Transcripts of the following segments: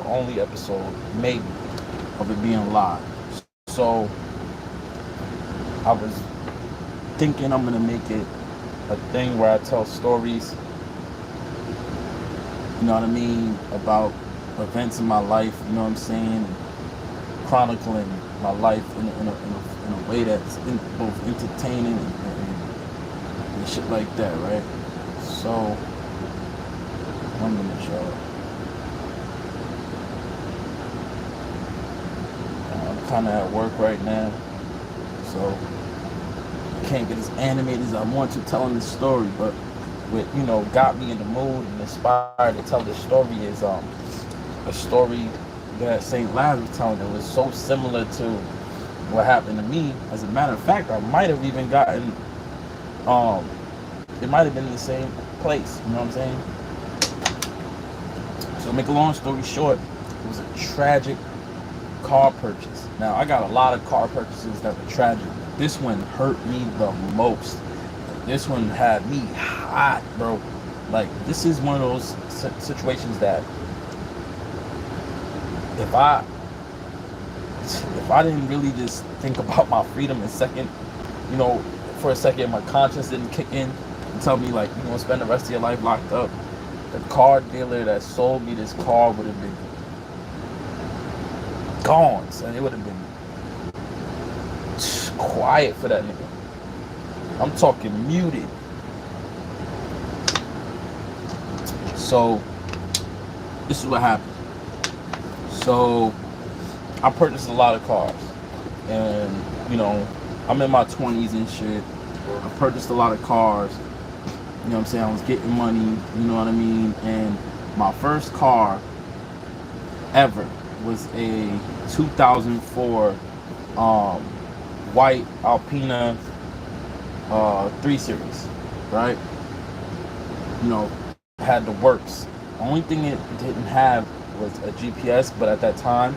only episode, maybe, of it being live. So I was thinking I'm gonna make it a thing where I tell stories, you know what I mean, about events in my life, you know what I'm saying, chronicling my life in a way that's both entertaining and shit like that, right? So, 1 minute, y'all. I'm kind of at work right now, so I can't get as animated as I want to telling this story, but what got me in the mood and inspired to tell this story is a story that Saint Laz was telling. It was so similar to what happened to me. As a matter of fact, I might have even gotten um it might have been in the same place, you know what I'm saying? So to make a long story short, it was a tragic car purchase. Now I got a lot of car purchases that were tragic. This one hurt me the most. This one had me hot, bro. Like, this is one of those situations that if I didn't really just think about my freedom in second, you know, for a second, my conscience didn't kick in and tell me like, spend the rest of your life locked up. The car dealer that sold me this car would have been gone, son. It would have been quiet for that nigga. I'm talking muted. So this is what happened. So I purchased a lot of cars, and I'm in my 20s and shit. I purchased a lot of cars. You know what I'm saying? I was getting money. You know what I mean? And my first car ever was a 2004 white Alpina 3 Series, right? Had the works. The only thing it didn't have was a GPS, but at that time,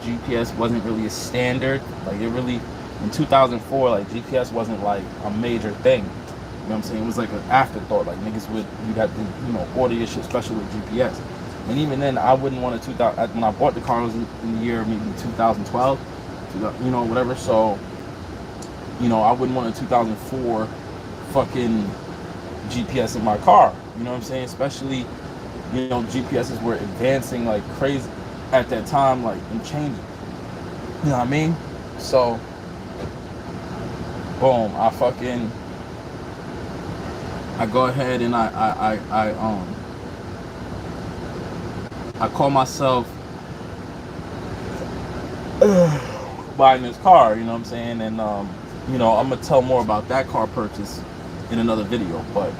GPS wasn't really a standard. Like, it really, in 2004, like, GPS wasn't like a major thing. You know what I'm saying? It was like an afterthought. Like, niggas you'd have to, order your shit special with GPS. And even then, I wouldn't want a 2000, when I bought the car, it was in the year maybe 2012, whatever. So, I wouldn't want a 2004 fucking GPS in my car. You know what I'm saying? Especially, GPSs were advancing like crazy at that time, like, and changing. You know what I mean? So, boom, I go ahead and I call myself buying this car, you know what I'm saying? And I'm gonna tell more about that car purchase in another video. But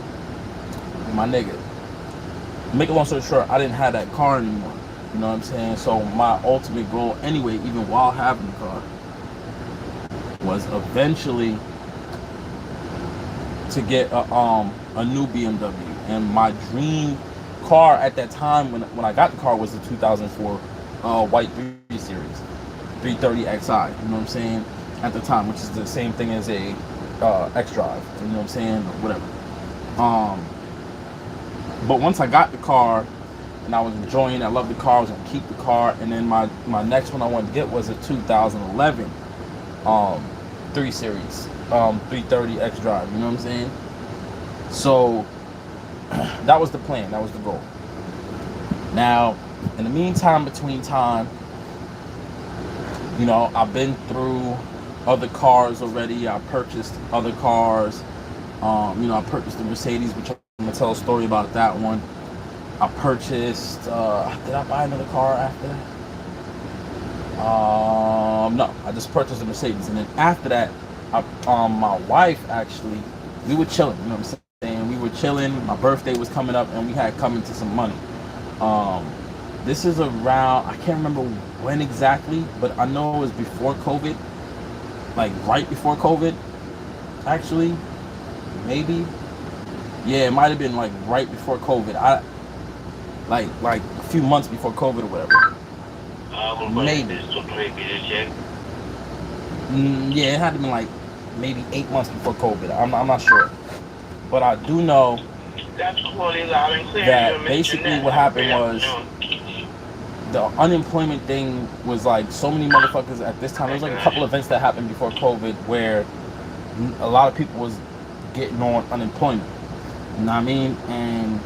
my nigga, make a long story short, I didn't have that car anymore. You know what I'm saying? So my ultimate goal, anyway, even while having the car, was eventually to get a new BMW. And my dream car at that time, when I got the car, was the 2004 white 3 Series, 330 Xi. You know what I'm saying? At the time, which is the same thing as a X-Drive. You know what I'm saying? Or whatever. But once I got the car and I was enjoying it, I loved the car, I was gonna keep the car, and then my next one I wanted to get was a 2011 3 Series 330 X Drive. You know what I'm saying? So that was the plan, that was the goal. Now, in the meantime, between time, I've been through other cars already. I purchased other cars. I purchased the Mercedes, which I'm gonna tell a story about that one. I purchased. Did I buy another car after that? No, I just purchased the Mercedes, and then after that, my wife actually, we were chilling. You know what I'm saying? We were chilling. My birthday was coming up, and we had come into some money. This is around, I can't remember when exactly, but I know it was before COVID, like right before COVID, actually, maybe. Yeah, it might have been like right before COVID. Like a few months before COVID or whatever. Maybe. Yeah, it had to be like maybe 8 months before COVID. I'm not sure, but I do know that basically what happened was the unemployment thing was like so many motherfuckers at this time. There was like a couple events that happened before COVID where a lot of people was getting on unemployment. You know what I mean? And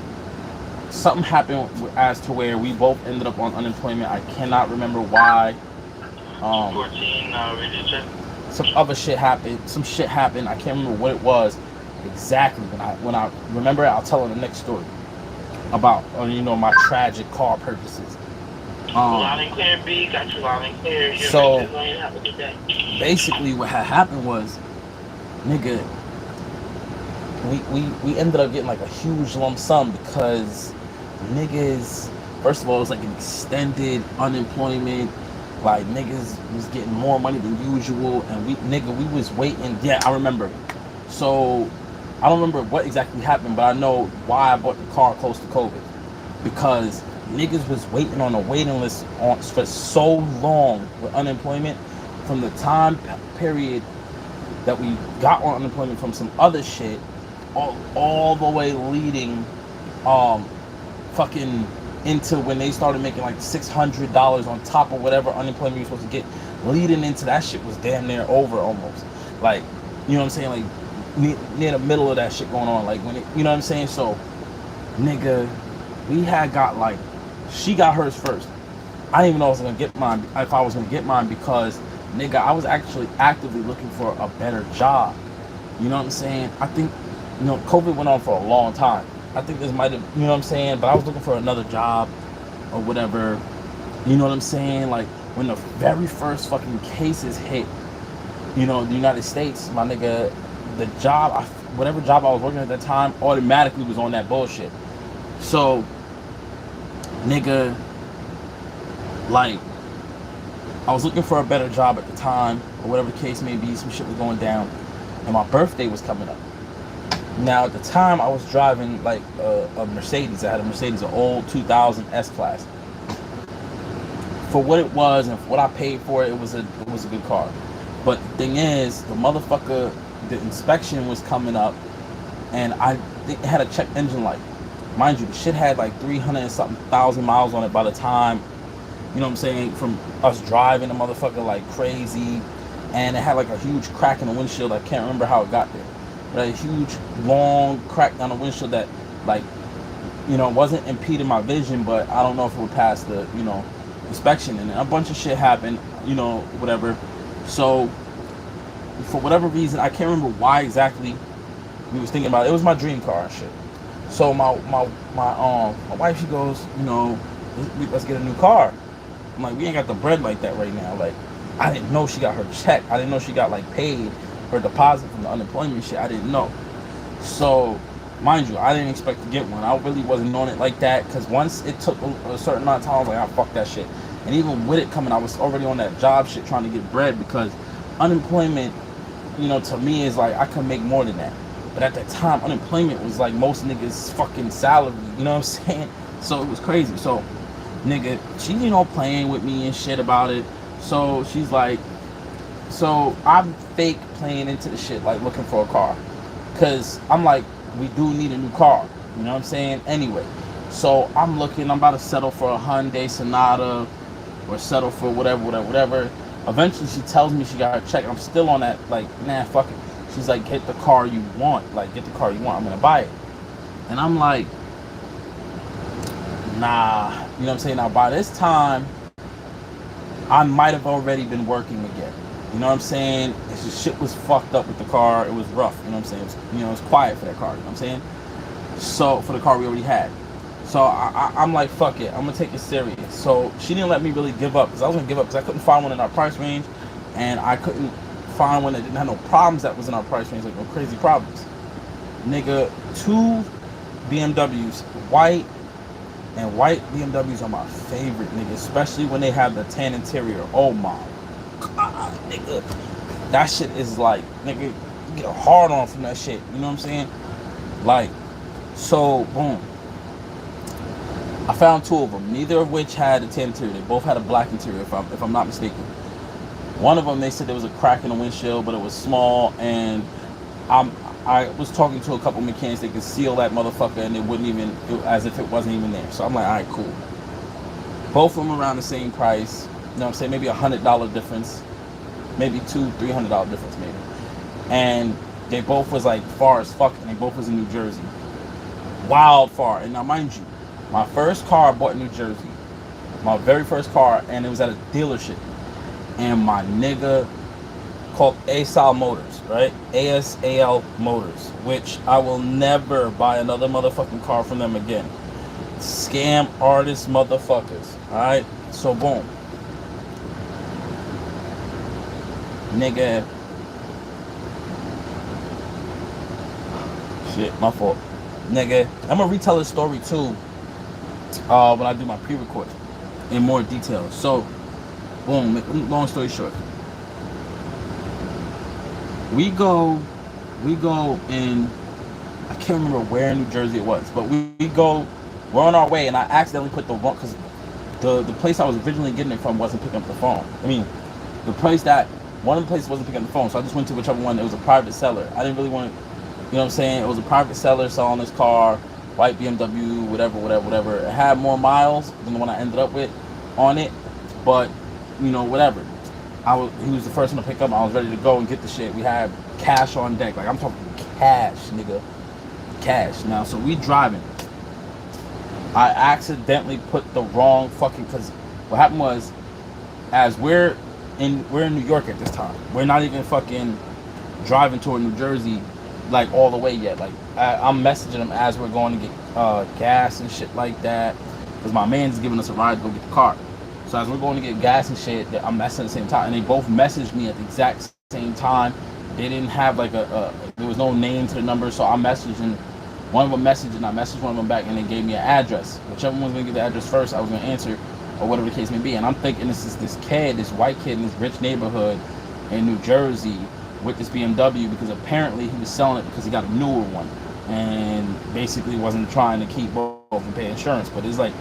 something happened as to where we both ended up on unemployment. I cannot remember why. 14, Some other shit happened. Some shit happened. I can't remember what it was exactly. When I remember it, I'll tell in the next story about my tragic car purchases. Loud and clear, B. Got you loud and clear. So basically, what had happened was, nigga, we ended up getting like a huge lump sum because niggas, first of all, it was like an extended unemployment. Like niggas was getting more money than usual, and we was waiting. Yeah, I remember. So I don't remember what exactly happened, but I know why I bought the car close to COVID, because niggas was waiting on a waiting list for so long with unemployment, from the time period that we got on unemployment from some other shit, all the way leading fucking into when they started making like $600 on top of whatever unemployment you're supposed to get. Leading into that shit was damn near over almost. Like, you know what I'm saying? Like near the middle of that shit going on. Like when it, you know what I'm saying? So, nigga, we had got like, she got hers first. I didn't even know I was gonna get mine, if I was gonna get mine, because nigga, I was actually actively looking for a better job. You know what I'm saying? I think, COVID went on for a long time. I think this might have, you know what I'm saying? But I was looking for another job or whatever. You know what I'm saying? Like when the very first fucking cases hit, the United States, my nigga, the job, whatever job I was working at that time, automatically was on that bullshit. So, nigga, like, I was looking for a better job at the time, or whatever the case may be. Some shit was going down, and my birthday was coming up. Now, at the time, I was driving like a Mercedes. I had a Mercedes, an old 2000 S-Class. For what it was and for what I paid for it, it was a good car. But the thing is, the motherfucker, the inspection was coming up, and I think it had a check engine light. Mind you, the shit had like 300 and something thousand miles on it by the time, you know what I'm saying, from us driving the motherfucker like crazy. And it had like a huge crack in the windshield. I can't remember how it got there. But a huge, long crack on the windshield that, like, wasn't impeding my vision, but I don't know if it would pass the, inspection. And a bunch of shit happened, whatever. So, for whatever reason, I can't remember why exactly we was thinking about it. It was my dream car and shit. So my wife, she goes, let's get a new car. I'm like, we ain't got the bread like that right now. Like, I didn't know she got her check. I didn't know she got like paid her deposit from the unemployment shit. I didn't know. So, mind you, I didn't expect to get one. I really wasn't on it like that, because once it took a certain amount of time, I was like, fuck that shit. And even with it coming, I was already on that job shit trying to get bread, because unemployment, to me is like, I could make more than that. But at that time, unemployment was like most niggas' fucking salary, you know what I'm saying? So it was crazy. So, nigga, she, playing with me and shit about it. So she's like, so I'm fake playing into the shit, like looking for a car. Because I'm like, we do need a new car, you know what I'm saying? Anyway, so I'm about to settle for a Hyundai Sonata, or settle for whatever. Eventually she tells me she got her check. I'm still on that, like, nah, fuck it. She's like, get the car you want. Like, get the car you want. I'm going to buy it. And I'm like, nah. You know what I'm saying? Now, by this time, I might have already been working again. You know what I'm saying? It's just shit was fucked up with the car. It was rough. You know what I'm saying? It was, it was quiet for that car. You know what I'm saying? So, for the car we already had. So, I'm like, fuck it. I'm going to take it serious. So, she didn't let me really give up. Because I was going to give up because I couldn't find one in our price range. And I couldn't find one that didn't have no problems that was in our price range, like no crazy problems. Nigga, 2 BMWs, white BMWs are my favorite, nigga, especially when they have the tan interior. Oh my god, nigga, that shit is like, nigga, you get a hard on from that shit, you know what I'm saying? Like, so boom, I found 2 of them, neither of which had a tan interior. They both had a black interior, if I'm not mistaken. One of them, they said there was a crack in the windshield, but it was small, and I was talking to a couple mechanics. They could seal that motherfucker, and it wouldn't even, as if it wasn't even there. So I'm like, all right, cool. Both of them around the same price. You know what I'm saying? Maybe $100 difference, maybe $200-300 difference, maybe. And they both was like far as fuck, and they both was in New Jersey, wild far. And now, mind you, my first car I bought in New Jersey, my very first car, and it was at a dealership. And my nigga called ASAL Motors, right? ASAL Motors, which I will never buy another motherfucking car from them again. Scam artist motherfuckers, alright? So, boom. Nigga. Shit, my fault. Nigga. I'm gonna retell this story too when I do my pre-record in more detail. So, boom, long story short. We go in, I can't remember where in New Jersey it was, but we go, we're on our way, and I accidentally put the wrong, because the place I was originally getting it from wasn't picking up the phone. I mean, one of the places wasn't picking up the phone, so I just went to whichever one. It was a private seller. I didn't really want to, you know what I'm saying? It was a private seller selling this car, white BMW, whatever. It had more miles than the one I ended up with on it, but, you know, whatever. He was the first one to pick up. I was ready to go and get the shit. We had cash on deck. Like, I'm talking cash, nigga. Cash. Now, so we driving. I accidentally put the wrong fucking, because what happened was, as we're in New York at this time. We're not even fucking driving toward New Jersey, like, all the way yet. Like, I'm messaging him as we're going to get gas and shit like that, because my man's giving us a ride to go get the car. So as we're going to get gas and shit, I'm messaging at the same time, and they both messaged me at the exact same time. They didn't have like there was no name to the number, so I'm messaging. One of them messaged, and I messaged one of them back, and they gave me an address. Whichever one was gonna get the address first, I was gonna answer, or whatever the case may be. And I'm thinking this is this white kid in this rich neighborhood in New Jersey with this BMW, because apparently he was selling it because he got a newer one, and basically wasn't trying to keep both and pay insurance. But it's like,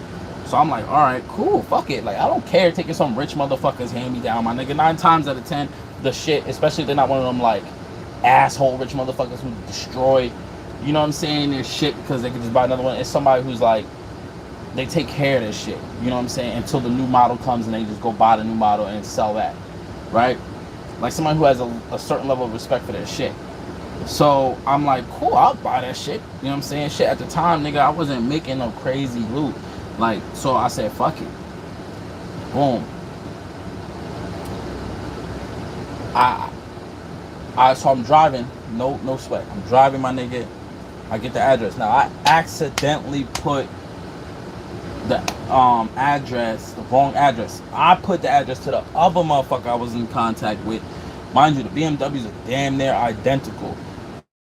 so I'm like, all right, cool, fuck it. Like, I don't care taking some rich motherfuckers hand me down, my nigga. 9 times out of 10, the shit, especially if they're not one of them like asshole rich motherfuckers who destroy, you know what I'm saying, their shit because they could just buy another one. It's somebody who's like, they take care of their shit, you know what I'm saying, until the new model comes and they just go buy the new model and sell that, right? Like somebody who has a certain level of respect for their shit. So I'm like, cool, I'll buy that shit, you know what I'm saying? Shit, at the time, nigga, I wasn't making no crazy loot. Like, so I said, fuck it. Boom. So I'm driving, no sweat. I'm driving, my nigga. I get the address. Now, I accidentally put the address, the wrong address. I put the address to the other motherfucker I was in contact with. Mind you, the BMWs are damn near identical.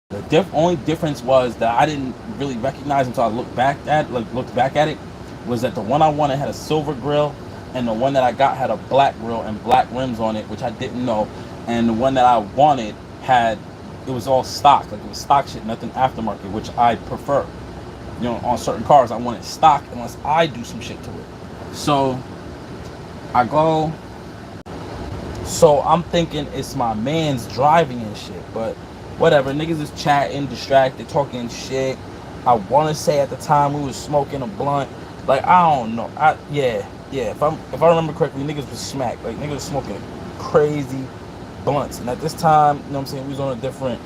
The only difference was that I didn't really recognize until I looked back at it, was that the one I wanted had a silver grill, and the one that I got had a black grill and black rims on it, which I didn't know. And the one that I wanted it was all stock, like it was stock shit, nothing aftermarket, which I prefer. You know, on certain cars, I want it stock unless I do some shit to it. So I go. So I'm thinking it's my man's driving and shit, but whatever. Niggas is chatting, distracted, talking shit. I want to say at the time we was smoking a blunt. Like, I don't know. Yeah. If I remember correctly, niggas was smacked. Like, niggas was smoking crazy blunts. And at this time, you know what I'm saying, we was on a different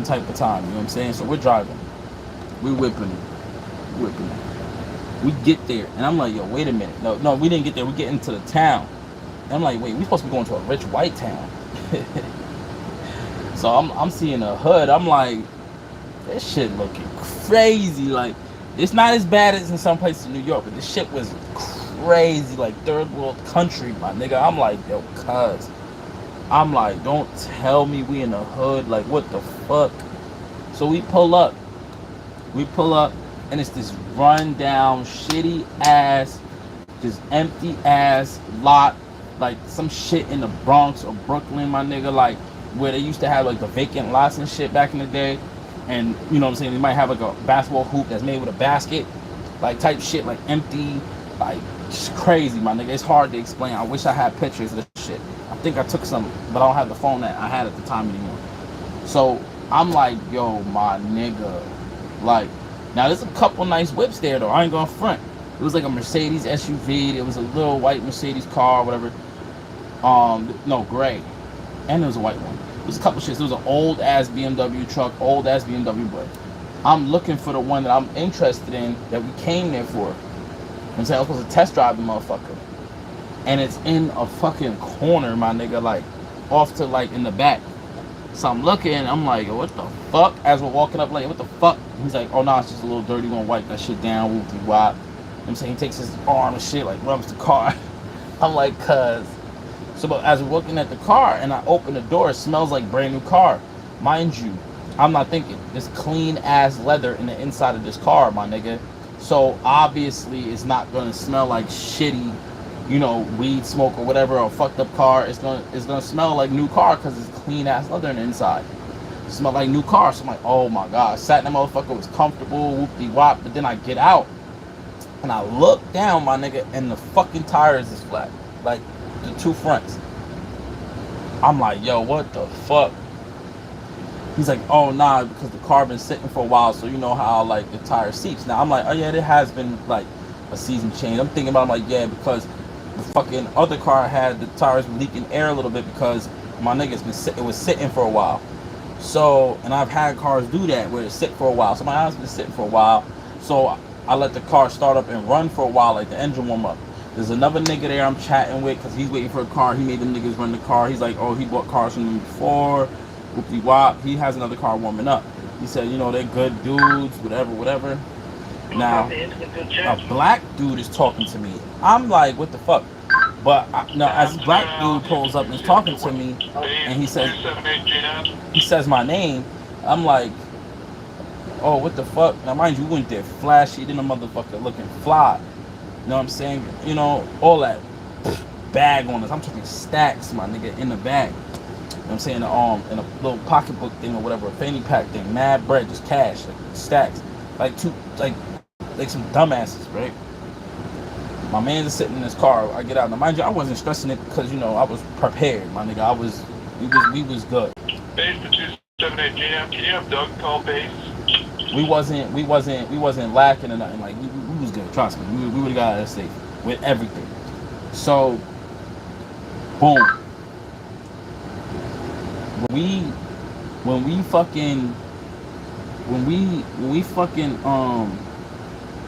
type of time. You know what I'm saying? So we're driving. We whipping it. We get there, and I'm like, yo, wait a minute. No, we didn't get there. We get into the town. And I'm like, wait, we supposed to be going to a rich white town. So I'm seeing a hood. I'm like, this shit looking crazy. Like, it's not as bad as in some places in New York, but this shit was crazy, like third world country, my nigga. I'm like, yo, cuz. I'm like, don't tell me we in the hood. Like, what the fuck? So we pull up, and it's this run down, shitty ass, just empty ass lot, like some shit in the Bronx or Brooklyn, my nigga, like where they used to have like the vacant lots and shit back in the day. And you know what I'm saying, they might have like a basketball hoop that's made with a basket, like type shit, like empty, like just crazy, my nigga. It's hard to explain. I wish I had pictures of this shit. I think I took some, but I don't have the phone that I had at the time anymore. So I'm like, yo, my nigga, like, now there's a couple nice whips there though, I ain't gonna front. It was like a Mercedes SUV. It was a little white Mercedes car, whatever. No, gray, and there was a white one. It was a couple shits. It was an old ass BMW truck, old ass BMW, but I'm looking for the one that I'm interested in that we came there for. I'm saying I was supposed to test drive the motherfucker, and it's in a fucking corner, my nigga, like off to like in the back. So I'm looking, I'm like, what the fuck? As we're walking up, like, what the fuck? He's like, oh no, it's just a little dirty, gonna wipe that shit down, whoopty wop. I'm saying he takes his arm and shit, like rubs the car. I'm like, cuz. So but as we're looking at the car and I open the door, it smells like brand new car. Mind you, I'm not thinking, this clean ass leather in the inside of this car, my nigga. So obviously it's not gonna smell like shitty, you know, weed smoke or whatever, or fucked up car. It's gonna smell like new car because it's clean ass leather in the inside. It smell like new car. So I'm like, oh my god. Sat in that motherfucker, was comfortable, whoopty wop. But then I get out and I look down, my nigga, and the fucking tires is flat, like the two fronts. I'm like, yo, what the fuck? He's like, oh nah, because the car been sitting for a while, so you know how like the tire seeps. Now I'm like, oh yeah, there has been like a season change. I'm thinking about, I'm like, yeah, because the fucking other car had the tires leaking air a little bit because my nigga's been it was sitting for a while. So, and I've had cars do that where it sit for a while. So my house been sitting for a while. So I let the car start up and run for a while, like the engine warm up. There's another nigga there I'm chatting with because he's waiting for a car. He made them niggas run the car. He's like, oh, he bought cars from them before. Whoopty wop. He has another car warming up. He said, you know, they're good dudes, whatever. Now, a black dude is talking to me. I'm like, what the fuck? But no, as this black dude pulls up and is talking to me, and he says my name. I'm like, oh, what the fuck? Now, mind you, we went there flashy, then a motherfucker looking fly. You know what I'm saying? You know, all that bag on us. I'm talking stacks, my nigga, in the bag. You know what I'm saying? In a little pocketbook thing or whatever, a fanny pack thing, mad bread, just cash, like stacks, like some dumbasses, right? My man's sitting in his car. I get out. Now, mind you, I wasn't stressing it because, you know, I was prepared, my nigga. We was good. Base for 278 GM. Can you have Doug call base? We wasn't lacking or nothing. Like we was good. Trust me. We would have got out of safe with everything. So, boom. When we fucking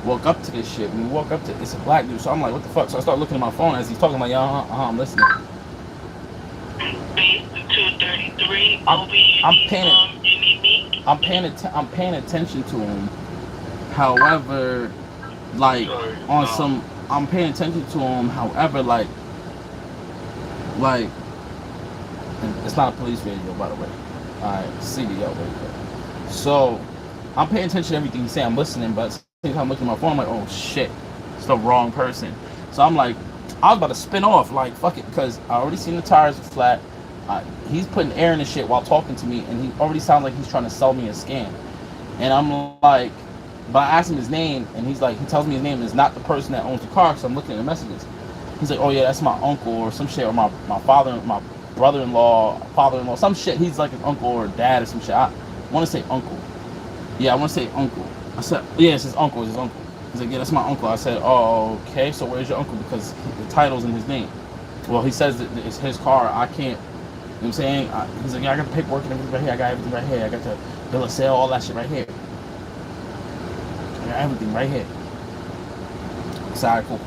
walk up to this shit. When we walk up to, it's a black dude. So I'm like, what the fuck? So I start looking at my phone as he's talking. Like, yeah, I'm listening. Base 233. I'm paying attention to him. However, like I'm paying attention to him. However, like it's not a police radio, by the way. Alright, CDO radio. So I'm paying attention to everything he's saying. I'm listening, but at the same time I'm looking at my phone. I'm like, oh shit, it's the wrong person. So I'm like, I was about to spin off, like fuck it, because I already seen the tires flat. He's putting air in the shit while talking to me, and he already sounds like he's trying to sell me a scam. And I'm like, but I asked him his name, and he's like, he tells me his name is not the person that owns the car, so I'm looking at the messages. He's like, oh yeah, that's my uncle or some shit, or my father-in-law, some shit. He's like an uncle or dad or some shit. I want to say uncle. Yeah, I want to say uncle. I said, yeah, it's his uncle. He's like, yeah, that's my uncle. I said, oh, okay, so where's your uncle? Because the title's in his name. Well, he says that it's his car. I can't. You know what I'm saying? He's like, yeah, I got the paperwork and everything right here. I got everything right here. I got the bill of sale, all that shit right here. I got everything right here. Sorry, cool.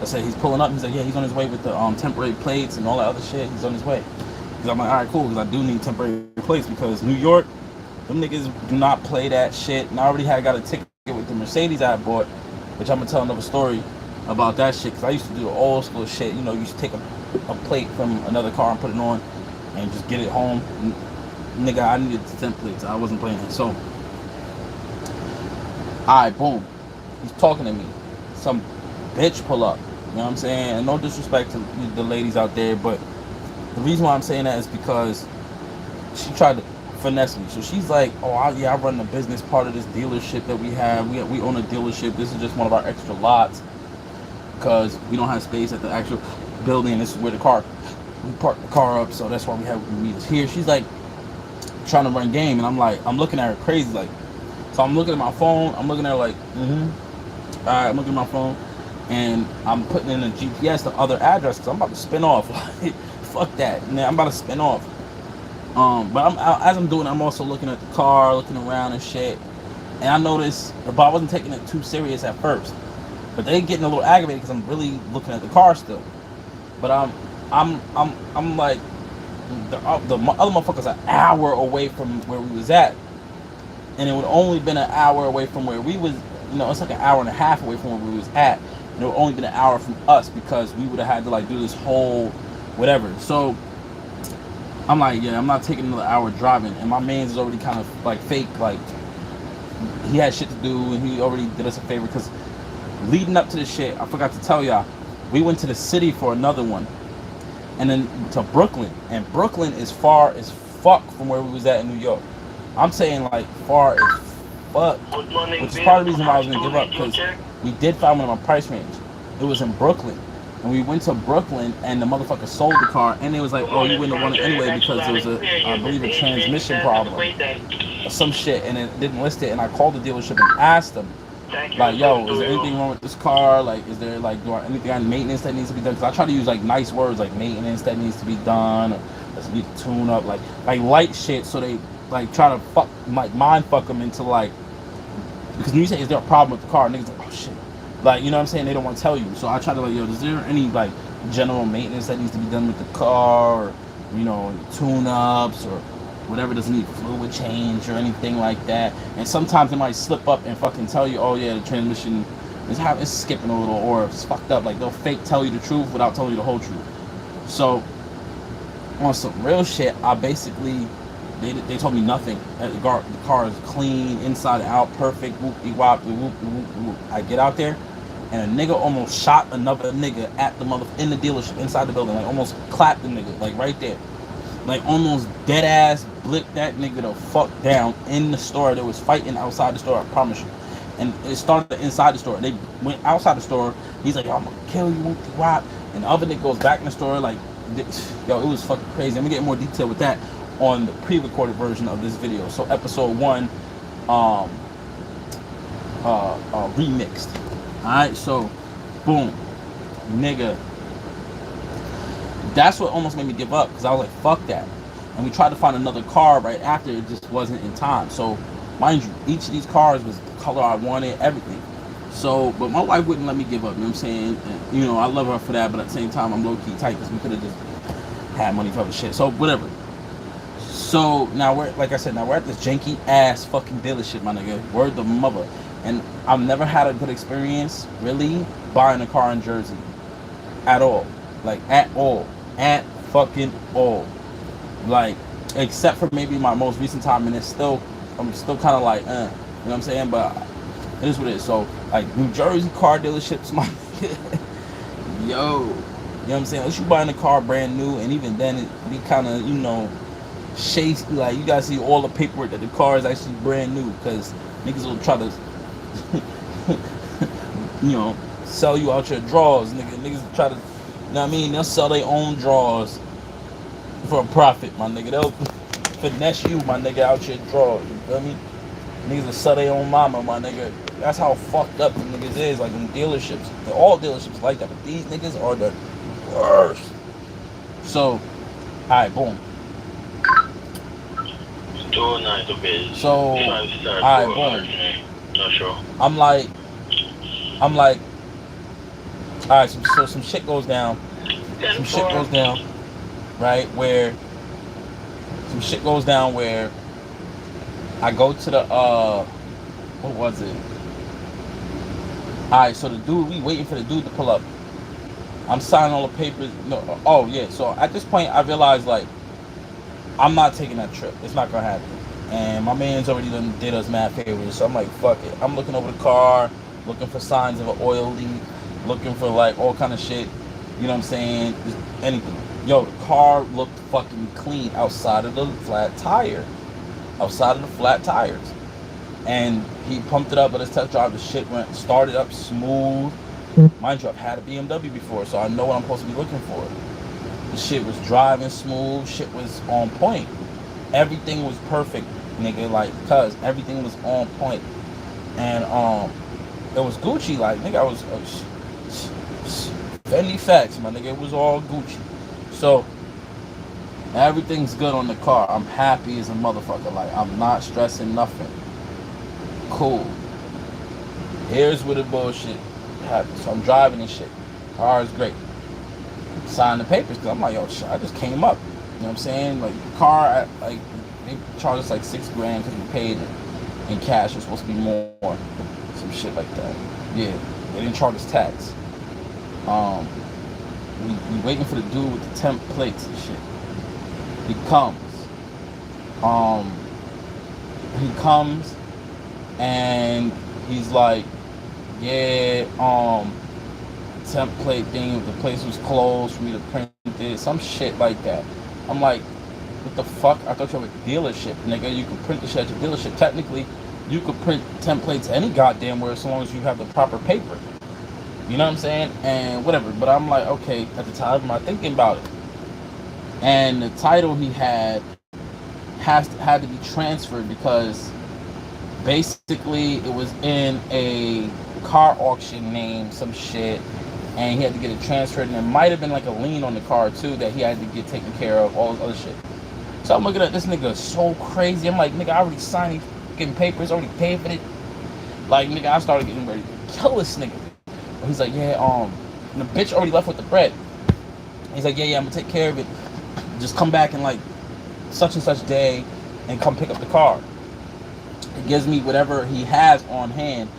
I said, he's pulling up. He's like, yeah, he's on his way with the temporary plates and all that other shit. He's on his way. Because I'm like, all right, cool, because I do need temporary plates because New York, them niggas do not play that shit. And I already got a ticket with the Mercedes I bought, which I'm going to tell another story about that shit because I used to do old school shit. You know, you used to take a plate from another car and put it on and just get it home. Nigga, I needed the templates. I wasn't playing it. So, alright, boom. He's talking to me. Some bitch pull up. You know what I'm saying? And no disrespect to the ladies out there, but the reason why I'm saying that is because she tried to finesse me. So she's like, oh, I run the business part of this dealership that we have. We own a dealership. This is just one of our extra lots because we don't have space at the actual building. This is where we park the car up, so that's why we have meetings here. She's like trying to run game, and I'm looking at her crazy, like, so I'm looking at my phone, I'm looking at her like, Alright, I'm looking at my phone, and I'm putting in a GPS, the other address, because I'm about to spin off. Like, fuck that. Man, I'm about to spin off. As I'm doing it, I'm also looking at the car, looking around and shit. And I noticed, but I wasn't taking it too serious at first. But they getting a little aggravated because I'm really looking at the car still. But I'm like, the other motherfuckers an hour away from where we was at, and it would only been an hour away from where we was. You know, it's like an hour and a half away from where we was at, and it would only been an hour from us because we would have had to like do this whole whatever. So I'm like, yeah, I'm not taking another hour driving, and my man's is already kind of like fake, like he had shit to do, and he already did us a favor because leading up to this shit, I forgot to tell y'all, we went to the city for another one, and then to Brooklyn, and Brooklyn is far as fuck from where we was at in New York. I'm saying like far as fuck, which is part of the reason why I was gonna give up, because we did find one of my price range. It was in Brooklyn, and we went to Brooklyn, and the motherfucker sold the car, and it was like, oh, you wouldn't want it anyway because there was I believe a transmission problem or some shit, and it didn't list it. And I called the dealership and asked them, like, yo, is there anything wrong with this car? Like, is there like anything on maintenance that needs to be done? Because I try to use like nice words like maintenance that needs to be done, or let's need to tune up, like light shit, so they like try to fuck, like mind fuck them into like, because when you say is there a problem with the car, niggas like, oh shit, like, you know what I'm saying, they don't want to tell you. So I try to like, yo, is there any like general maintenance that needs to be done with the car, or you know, tune ups or whatever, doesn't need fluid change or anything like that. And sometimes it might slip up and fucking tell you, oh yeah, the transmission it's skipping a little, or it's fucked up. Like they'll fake tell you the truth without telling you the whole truth. So on some real shit, I basically they told me nothing. The car is clean inside and out, perfect. Whoop, whoop, whoop, whoop. I get out there, and a nigga almost shot another nigga at the in the dealership inside the building. Like almost clapped the nigga, like right there. Like almost dead ass blipped that nigga the fuck down in the store. They was fighting outside the store, I promise you. And it started inside the store. They went outside the store. He's like, yo, I'm gonna kill you, whoop, whoop. And the other nigga goes back in the store. Like, yo, it was fucking crazy. I'm gonna get more detail with that on the pre-recorded version of this video. So episode 1, remixed. Alright, so boom, nigga. That's what almost made me give up, because I was like, fuck that. And we tried to find another car right after, it just wasn't in time. So mind you, each of these cars was the color I wanted, everything. So, but my wife wouldn't let me give up, you know what I'm saying? And, you know, I love her for that, but at the same time, I'm low-key tight, because we could have just had money for other shit. So whatever. So now we're, like I said, now we're at this janky ass fucking dealership, my nigga. Word the mother. And I've never had a good experience, really, buying a car in Jersey. At all. Like, at all. At fucking all. Like, except for maybe my most recent time, and I'm still kind of like, you know what I'm saying? But it is what it is. So, like, New Jersey car dealerships, my yo, you know what I'm saying? Unless you buying a car brand new, and even then it be kind of, you know, shady. Like, you gotta see all the paperwork that the car is actually brand new, because niggas will try to, you know, sell you out your drawers. Niggas try to, you know what I mean? They'll sell their own drawers for a profit, my nigga. They'll finesse you, my nigga, out your drawers. You feel me? Niggas will sell their own mama, my nigga. That's how fucked up the niggas is. Like in dealerships, all dealerships like that, but these niggas are the worst. So, alright, boom. So, alright, boom. Not sure. I'm like, alright, so some shit goes down. Right, where I go to the what was it? Alright, so the dude, we waiting for the dude to pull up. I'm signing all the papers. No, oh yeah. So at this point, I realized like I'm not taking that trip. It's not gonna happen. And my man's already did us mad favors, so I'm like, fuck it. I'm looking over the car, looking for signs of an oil leak, looking for like all kind of shit. You know what I'm saying? Just anything. Yo, the car looked fucking clean outside of the flat tire. Outside of the flat tires. And he pumped it up with his test drive. The shit started up smooth. Mind you, I've had a BMW before, so I know what I'm supposed to be looking for. The shit was driving smooth. Shit was on point. Everything was perfect, nigga. Like, cuz everything was on point. And it was Gucci. Like, nigga, I was Fendi facts, my nigga. It was all Gucci. So everything's good on the car. I'm happy as a motherfucker. Like, I'm not stressing nothing. Cool. Here's where the bullshit happens. So I'm driving and shit. Car is great. Sign the papers because I'm like, yo, shit, I just came up. You know what I'm saying? Like, the car, like, they charged us like $6,000 because we paid in cash. It was supposed to be more. Some shit like that. Yeah. They didn't charge us tax. We waiting for the dude with the temp plates and shit. He comes. He comes and he's like, yeah, template thing, the place was closed for me to print it, some shit like that. I'm like, what the fuck? I thought you were a dealership, nigga. You could print the shit at your dealership. Technically, you could print templates any goddamn where as long as you have the proper paper. You know what I'm saying? And whatever. But I'm like, okay, at the time I'm thinking about it. And the title he had had to be transferred because basically it was in a car auction name, some shit, and he had to get it transferred, and there might have been like a lien on the car too that he had to get taken care of, all this other shit. So I'm looking at this nigga so crazy. I'm like, nigga, I already signed these fucking papers, already paid for it. Like, nigga, I started getting ready to kill this nigga. But he's like, yeah, and the bitch already left with the bread. He's like, yeah, I'm gonna take care of it. Just come back in like such and such day and come pick up the car. It gives me whatever he has on hand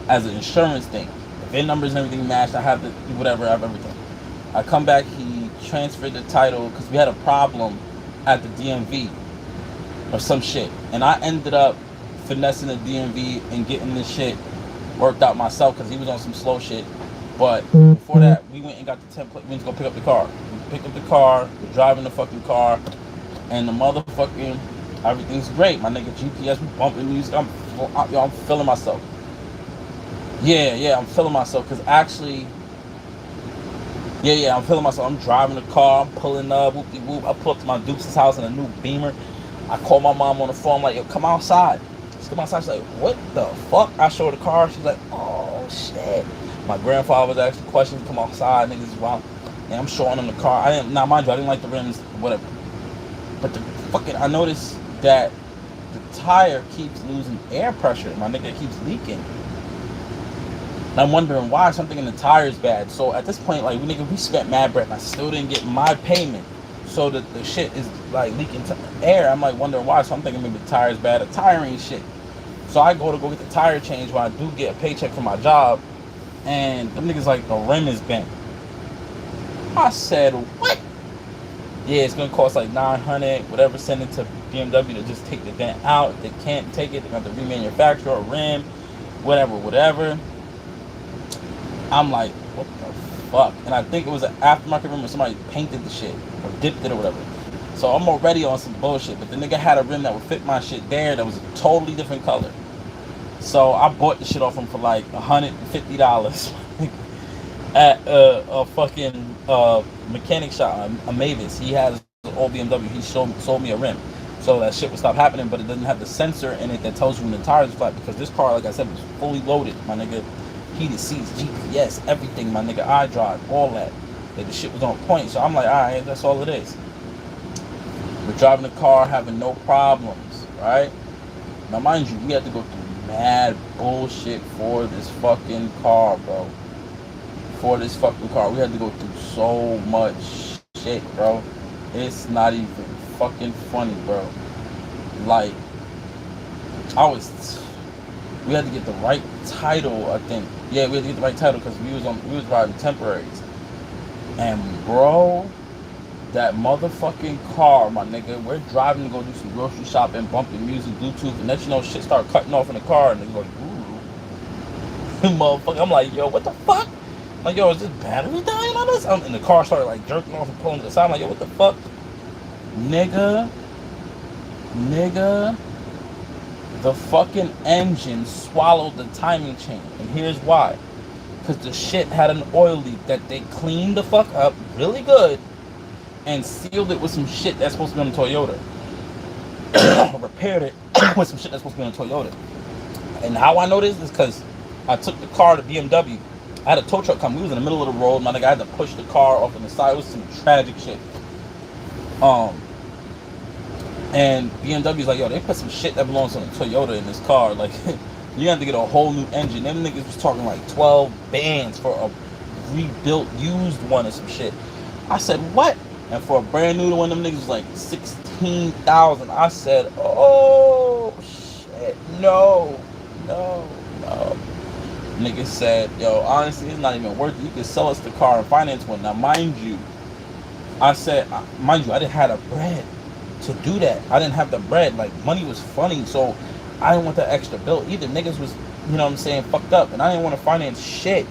as an insurance thing. The VIN numbers and everything matched. I have the whatever, I have everything. I come back, he transferred the title because we had a problem at the DMV or some shit. And I ended up finessing the DMV and getting this shit worked out myself because he was on some slow shit. But before that, we went and got the template. We went to go pick up the car. We picked up the car, we're driving the fucking car, and the motherfucking, everything's great. My nigga GPS, we bumping music. I'm feeling myself. Yeah, I'm feeling myself because actually, I'm feeling myself. I'm driving the car, I'm pulling up, whoop-de-whoop. I pull up to my Dukes' house in a new Beamer. I call my mom on the phone, I'm like, yo, come outside. She come outside, she's like, what the fuck? I show her the car, she's like, oh shit. My grandfather was asking questions, come outside, niggas wild. And I'm showing him the car. Now mind you, I didn't like the rims, whatever. But the fucking, I noticed that the tire keeps losing air pressure. My nigga, it keeps leaking. And I'm wondering why. Something in the tire is bad. So at this point, like, we spent mad bread and I still didn't get my payment. So the shit is like leaking air. I'm like wondering why. So I'm thinking maybe the tire is bad. The tire ain't shit. So I go get the tire changed when I do get a paycheck from my job. And them niggas like, the rim is bent. I said, what? Yeah, it's gonna cost like $900, whatever, send it to BMW to just take the dent out. If they can't take it, they're gonna have to remanufacture a rim, whatever. I'm like, what the fuck? And I think it was an aftermarket rim or somebody painted the shit or dipped it or whatever. So I'm already on some bullshit, but the nigga had a rim that would fit my shit there that was a totally different color. So I bought the shit off him for like $150 at a fucking mechanic shop, a Mavis. He has an old BMW. He sold me a rim, so that shit would stop happening. But it doesn't have the sensor in it that tells you when the tires are flat, because this car, like I said, was fully loaded. My nigga, heated seats, GPS, everything. My nigga, iDrive, all that. Like, the shit was on point. So I'm like, all right, that's all it is. We're driving the car, having no problems, right? Now, mind you, we had to go through mad bullshit for this fucking car, bro. For this fucking car, we had to go through so much shit, bro. It's not even fucking funny, bro. Like, we had to get the right title, I think. Yeah, we had to get the right title because we was riding temporaries. And bro, that motherfucking car, my nigga, we're driving to go do some grocery shopping, bumping music, Bluetooth, and then you know shit start cutting off in the car, and they go, ooh, motherfucker. I'm like, yo, what the fuck? I'm like, yo, is this battery dying on us? And the car started like jerking off and pulling to the side. I'm like, yo, what the fuck? Nigga, the fucking engine swallowed the timing chain. And here's why. Because the shit had an oil leak that they cleaned the fuck up really good and sealed it with some shit that's supposed to be on the Toyota. Repaired it with some shit that's supposed to be on the Toyota. And how I know this is because I took the car to BMW. I had a tow truck come. We was in the middle of the road. My nigga, I had to push the car off on the side. It was some tragic shit. Um, and BMW's like, yo, they put some shit that belongs to a Toyota in this car. Like, you have to get a whole new engine. Them niggas was talking like 12 bands for a rebuilt used one or some shit. I said, what? And for a brand new one, them niggas was like 16,000. I said, oh shit, no. Nigga said, yo, honestly, it's not even worth it. You can sell us the car and finance one. Now, mind you, I said, mind you, I didn't have the bread to do that. I didn't have the bread. Like, money was funny, so I didn't want that extra bill either. Niggas was, you know what I'm saying, fucked up, and I didn't want to finance shit.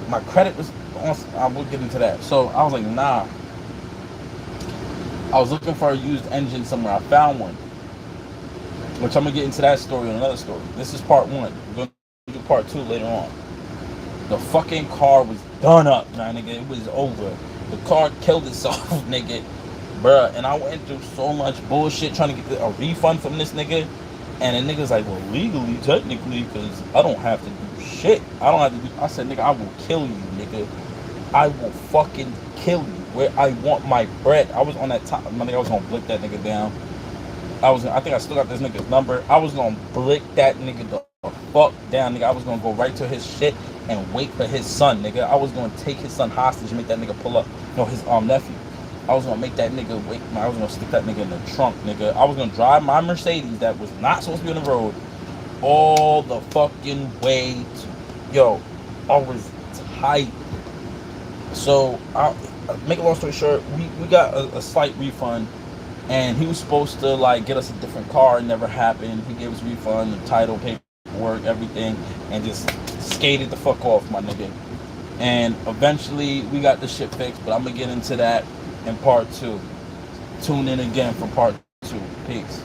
My credit was on, I will get into that. So I was like, nah. I was looking for a used engine somewhere. I found one, which I'm gonna get into that story in another story. This is part one. We're gonna do part two later on. The fucking car was done up, man, nigga. It was over. The car killed itself, nigga. Bruh. And I went through so much bullshit trying to get a refund from this nigga. And the nigga's like, well, legally, technically, because I don't have to do shit. I don't have to do... I said, nigga, I will kill you, nigga. I will fucking kill you. Where I want my bread. I was on that top. My nigga, I was gonna blick that nigga down. I think I still got this nigga's number. I was gonna blick that nigga the fuck down, nigga. I was gonna go right to his shit and wait for his son, nigga. I was gonna take his son hostage and make that nigga pull up. No, his nephew. I was gonna make that nigga wait. I was gonna stick that nigga in the trunk, nigga. I was gonna drive my Mercedes that was not supposed to be on the road all the fucking way to, yo, I was tight. So, I'll make a long story short, we got a slight refund, and he was supposed to, like, get us a different car. It never happened. He gave us a refund, the title, paperwork, everything, and just skated the fuck off, my nigga. And eventually, we got the shit fixed, but I'm gonna get into that in part two. Tune in again for part two. Peace.